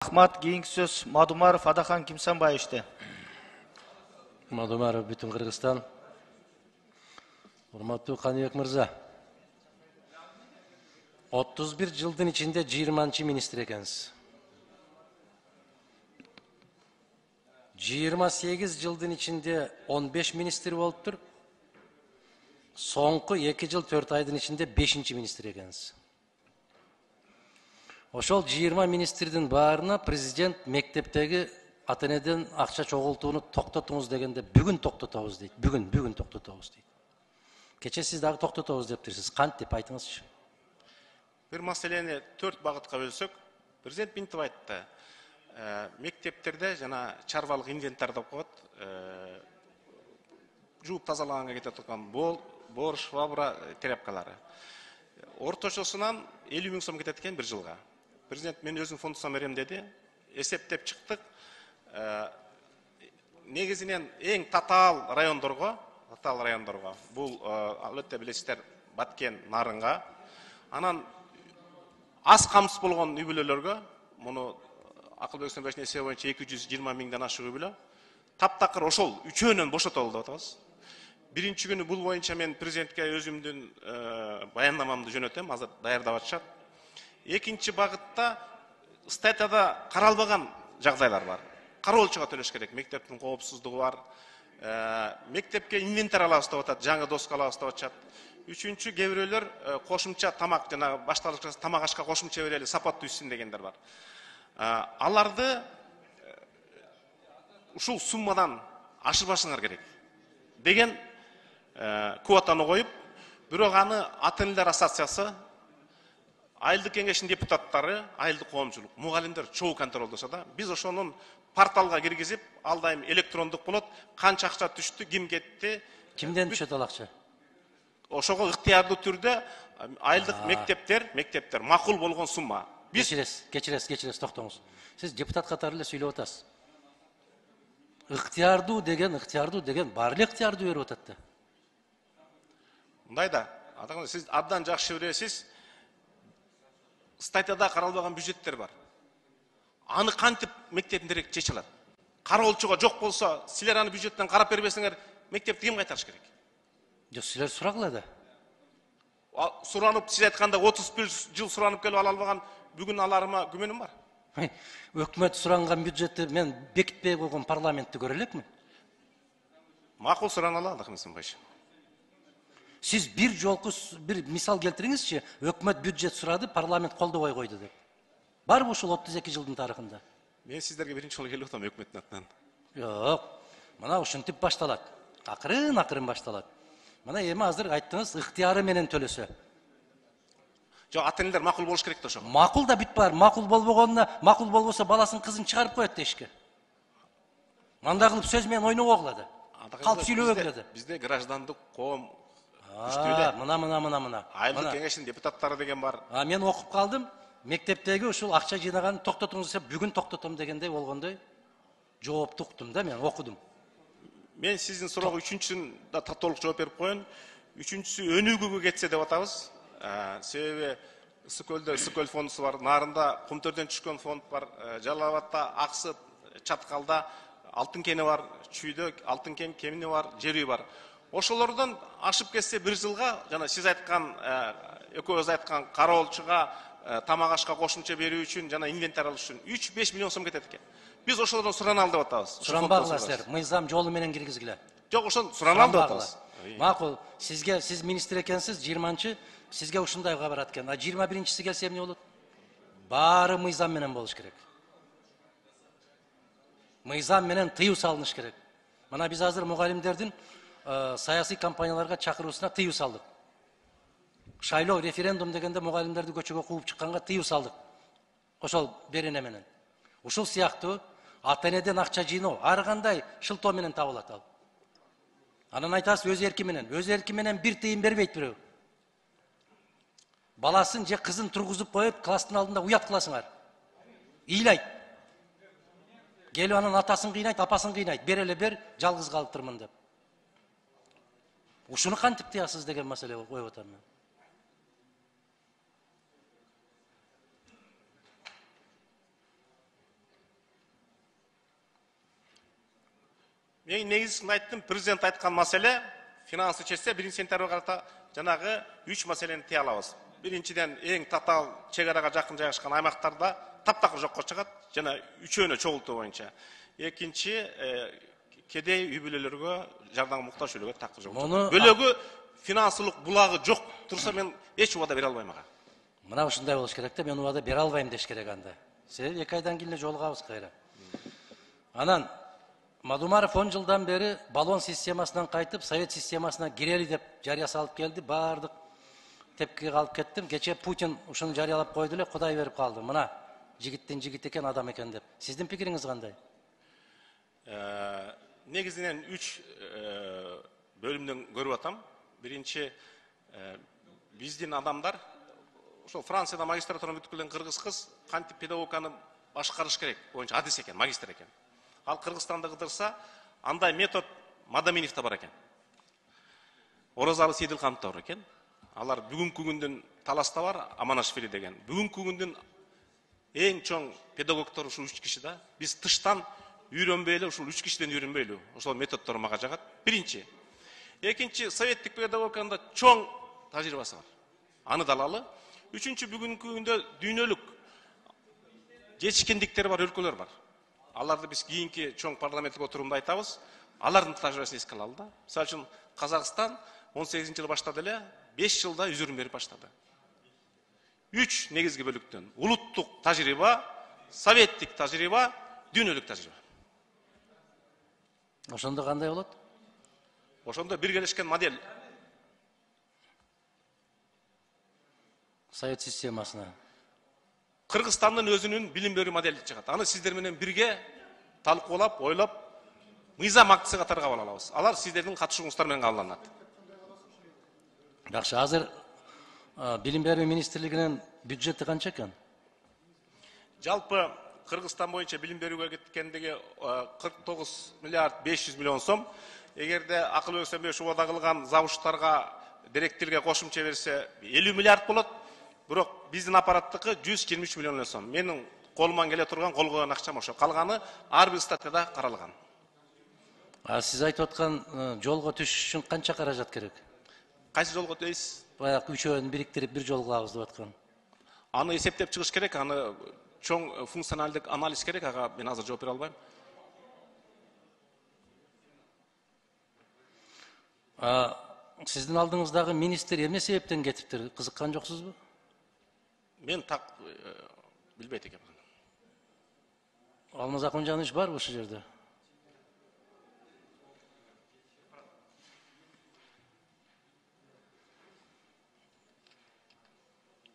Рахмат, кийинки сөз Мадумаров Адахан Кимсанбаевичте. Мадумаров бүтүн Кыргызстан. Урматтуу Каныбек мырза. 31 жылдын ичинде 20 министр экенсиз. 28 жылдын ичинде 15 министр болуптур. Соңку 2 жыл 4 айдын ичинде 5 министр экенсиз. Ошол 20 министрдин баарына президент мектептеги ата-энеден акча чогултууну токтотуңуз дегенде бүгүн токтотобуз дейт. Бүгүн токтотобуз дейт. Кече сиз дагы токтотобуз дептирсиз. Кантип деп айтыңызчы. Bir маселени 4 багытка бөлсөк, президент Минтип айтты. Мектептерде жана чарбалык инвентарь деп коет. Жууп тазалаганга кете турган бор, швабра, тряпкалары. Орточосунан 50 000 сом кетет экен bir жылга. Президент мен өзүм фондусам берем деди. Эсептеп чыктык. Негизинен эң татаал райондорго, бул албетте билесиздер Баткен, Нарынга, анан аз камсыз болгон үй бүлөлөргө, муну Акылбек Сөнбаевичтин эсеби боюнча 220 000 ашык үй бүлө, таптакыр ошол үчөөнөн бошотолду деп атабыз. Биринчи күнү бул боюнча мен президентке өзүмдүн баяндамамды жөнөтөм, азыр даярдап атышат. Экинчи багытта статьяда каралбаган жагдайлар бар. Кароолчуга төлөш керек, мектептин коопсуздугу бар. Мектепке инвентарь алабыз деп атат, жаңы доска алабыз деп атышат. Үчүнчү, кээ бирөөлөр кошумча тамак, жана башталгыч тамак ашка кошумча берели, сапаттуу үссүн дегендер бар. Аларды ушул суммадан ашырбашыңар керек деген квотаны коюп, бирок аны ата-энелер ассоциациясы, айылдык кеңештин депутаттары, айылдык коомчулук, мугалимдер чогуу контролдошо да. Биз ошонун порталга киргизип, ал дайым электрондук болот, канча акча түштү, ким кетти, Кимден түшөт ал акча? Ошого ыктыярдуу түрдө айылдык мектептер макул болгон сумма. Кечиресиз, токтоңуз. Сиз депутат катары эле сүйлөп атасыз. Ыктыярдуу деген баары эле ыктыярдуу берип атат да. Мындай да, сиз абдан жакшы билесиз, статьяда каралбаган бюджеттер бар. Аны кантип мектептин директори чече алат? Кароолчуга жок болсо, силер аны бюджеттен карап бербесеңер, мектепти ким кайтарыш керек? Жок, силер сурагыла да. Суранып, сиз айтканда 31 жыл суранып келип ала албаган, бүгүн аларыма күмөнүм бар. Өкмөт суранган бюджетти мен бекитпей койгон парламентти көрө элекмин? Макул сурана алат, Кымсанбаевич. Сиз бир жолку бир мисал келтириңизчи, өкмөт бюджет сурады, парламент колдобой койду деп. Барбы ушул 32 жылдын тарыхында? Мен сиздерге биринчи жолу келип атам өкмөттүн атынан. Жок. Мына ушинтип башталат. Акырын башталат. Мына эми азыр айттыңыз, ыктыяры менен төлөсө. Жок, ата-энелер макул болуш керек да ошого. Макул да бүт бар. Макул болбосо баласын кызын чыгарып коет да ишке. Мында кылып сөз менен ойнобой кылады. Калп сүйлөбөй кылады. Бизде граждандык коом мына. Айылдык кеңештин депутаттары деген бар. Мен окуп калдым. Мектептеги ушул акча жыйнаган токтотуңуз десе, бүгүн токтотом дегендей болгондой жоопту уктум да, мен окудум. Мен сиздин суроого үчүнчүсүн да толук жооп берип коеюн. Үчүнчүсү өнүгүүгө кетсе деп атабыз. Себеби Ысыкөлдө Ысыкөл фондусу бар, Нарында Кумтөрдөн түшкөн фонд бар, Жалал Абадта, Аксы, Чаткалда Алтын кени бар, Чүйдө Алтын кемини бар, жер үй бар. Ошолордон ашып кетсе bir жылга, жана сиз айткан, экөөбүз айткан кароолчуга тамак ашка кошумча берүү үчүн жана инвентарь алыш үчүн 3-5 миллион сом кетет экен. Биз ошолордон сураналы деп атабыз. Суранбагыла силер, мыйзам жолу менен киргизгиле. Жок, ошон сураналы деп атабыз. Макул, сиз министр экенсиз, 20-чы, сизге ушундай кабарат экен. 21-чиси келсе эмне болот? Баары мыйзам менен болуш керек. Мыйзам менен тыюу салыныш керек. Мына биз азыр мугалимдердин саясий компанияларга чакыруусуна тыюу салдык. Шайлоо, референдум дегенде мугалимдерди көчөгө кууп чыкканга тыюу салдык. Ошол берене менен. Ушул сыяктуу ата-энеден акча жыйноо ар кандай шылтоо менен табылат ал. Анан айтасыз өз эрки менен бир тыйын бербейт бирөө. Баласын же кызын тургузуп коюп, класстын алдында уят кыласыңар. Ыйлайт. Келип анан атасын кыйнайт, апасын кыйнайт. Бер, жалгыз калыптырмын деп. Ушуну кантип тыясыз деген маселе коюп атам мен. Мен негізін айттым, президент айтқан мәселе финансы чешсе 1 сентябрьге қарата жанағы 3 мәселені тие алабыз. Биринчиден эң татаал чегарага жакын жайгашкан аймактарда таптакыр жокко чыгат жана үчөөнө чогултуу боюнча. Экинчи кедей үй бүлөлөргө жардам муктаж үй бүлөгө такыр жогултуу. Бөлөгү финансылык булагы жок турса мен эч убада бере албайм ага. Мына ушундай болуш керек да, мен убада бере албайм деш керек анда. Себеби 2 айдан кийин эле жолугабыз кайра. Анан Мадумаров 10 жылдан бери баллон системасынан кайтып, совет системасына кирели деп жарыя салып келди. Бардык тепкиге калып кеттим. Кече Путин ушуну жарыялап койду эле, Кудай берип калды. Мына жигиттин жигит экен, адам экен деп. Сиздин пикириңиз кандай? Негизинен 3 бөлүмдөн көрүп атам. Биринчи, биздин адамдар ошол Францияда магистратура бүткүлгөн кыргыз кыз кантип педагогиканы башкарыш керек боюнча адис экен, магистр экен. Ал Кыргызстанда кыдырса, андай метод Мадаминовда бар экен. Оразалы Сейдилхановда бар экен. Алар бүгүнкү күндүн таласта бар, Аманашвили деген. Бүгүнкү күндүн эң чоң педагогтор ушул 3 киши да. Биз тыштан үйрөнбөй эле ушул 3 кишиден үйрөнбөйлү. Ошол методдор мага жагат. Биринчи. Экинчи, советтик педагогикада чоң тажрыйбасы бар. Аны далалы. Үчүнчү, бүгүнкү күндө дүйнөлүк жетишкендиктери бар өлкөлөр бар. Аларды биз кийинки чоң парламенттик отурумда айтабыз. Алардын тажрыйбасын эске алалы да. Мисалы үчүн Казакстан 18-жылы баштады эле, 5 жылда үзүрүн берип баштады. 3 негизги бөлүктөн: улуттук тажрыйба, советтик тажрыйба, дүйнөлүк тажрыйба. Ошондо кандай болот? Ошондо биргелешкен модель. Совет системасына. Кыргызстандын өзүнүн билим берүү модели чыгат. Аны сиздер менен бирге талкуулап, ойлоп, мыйзам актысы катары кабыл алабыз. Алар сиздердин катышууңуздар менен кабылданат. Жакшы, азыр билим берүү министрлигинин бюджети канча экен? Жалпы Кыргызстан боюнча билим берүүгө кеткендиги 49 миллиард 500 миллион сом. Эгерде акыл өксөнбөй шубада кылган завуштарга, директорге кошумча берсе 50 миллиард болот. Бирок биздин аппараттыкы 123 миллион сом. Менин колуман келе турган кол койгон акчам ошо. Калганы ар бир статьяда каралган. Сиз айтып аткан жолго түшүш үчүн канча каражат керек? Кайсы жолго дейсиз? Баягы үчөөнү бириктирип бир жол кылабыз деп аткан. Аны эсептеп чыгыш керек, аны чоң функционалдык анализ керек, ага мен азыр жооп бере албайм. Сиздин алдыңыздагы министр эмне себептен кетиптир? Кызыккан жоксузбу? Мен так билбейт экенмин. Алмаз Акунжанович барбы ушул жерде?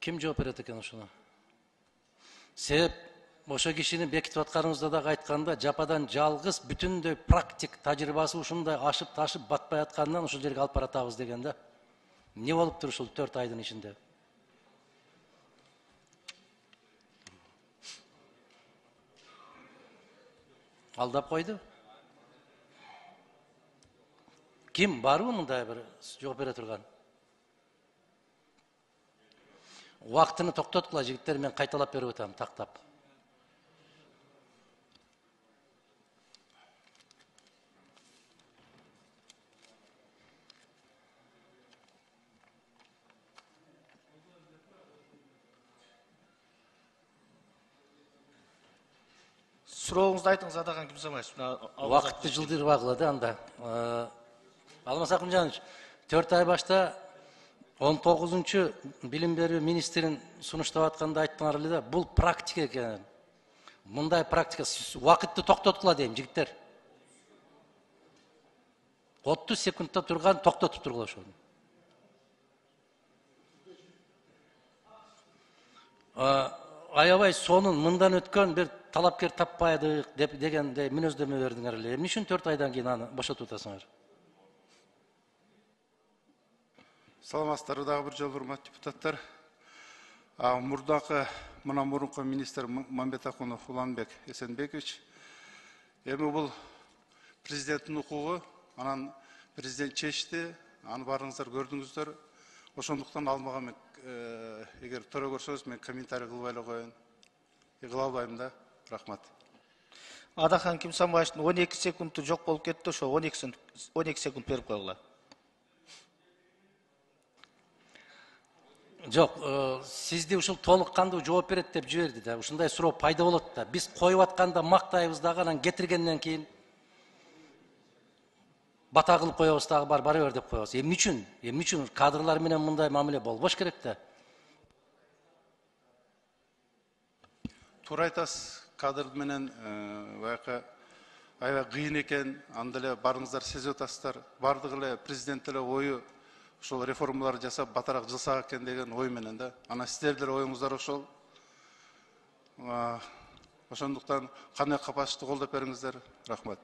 Ким жооп берет экен ушуна? Себеп ошо кишини бекитип атканыбызда дагы айтканда, жападан жалгыз бүтүндөй практик тажрыйбасы ушундай ашып ташып батпай аткандан ушул жерге алып баратабыз деген да. Эмне болуптур ушул 4 айдын ичинде? Алдап койду. Ким барбы мындай бир жооп бере турган? Убактыны токтоткула жигиттер, мен кайталап берип атам тактап. Сурооңузду айтыңыз, Адакан Кимсанбаевич. Убакытты жылдырбагыла да анда. Алмаз Акунжанович, 4 ай башта 19-чу билим берүү министрин сунуштап атканда айттыңар эле да, бул практика экен. Мындай практика, убакытты токтоткула дейм, жигиттер. 30 секундта турган токтотуп тургула ошону. Аябай сонун мындан өткөн бир талапкер таппайдык дегендей мүнөздөмө бердиңер эле. Эмне үчүн 4 айдан кийин аны бошотуп атасыңар? Саламатсыздар, дагы бир жолу урматтуу депутаттар. Мурунку министр Мамбетакунов Уланбек Эсенбекович, эми бул президенттин укугу, анан президент чечти, аны барыңыздар көрдүңүздөр. Ошондуктан ал мага эгер туура көрсөңүз мен комментарий кылбай эле коеюн. Кыла албайм да. Рахмат. Адахан Кимсанбаевичтин 12 секунду жок болуп кетти, ошо 12 секунд берип койгула. Жок, сизди ушул толук кандуу жооп берет деп жиберди да. Ушундай суроо пайда болот да. Биз коюп атканда мактайбыз дагы, анан кетиргенден кийин бата кылып коебуз дагы, бара бер деп коебуз. Эмне үчүн кадрлар менен мындай мамиле болбош керек да. Туура айтасыз, кадр менен баягы аябай кыйын экен, анда эле барыңыздар сезип атасыздар. Бардыгы эле президент эле ою ошол реформалар жасап батараак жылсак экен деген ой менен да. Анан сиздердин оюңуздар ошол. Ошондуктан кандай капасышты колдоп бериңиздер. Рахмат.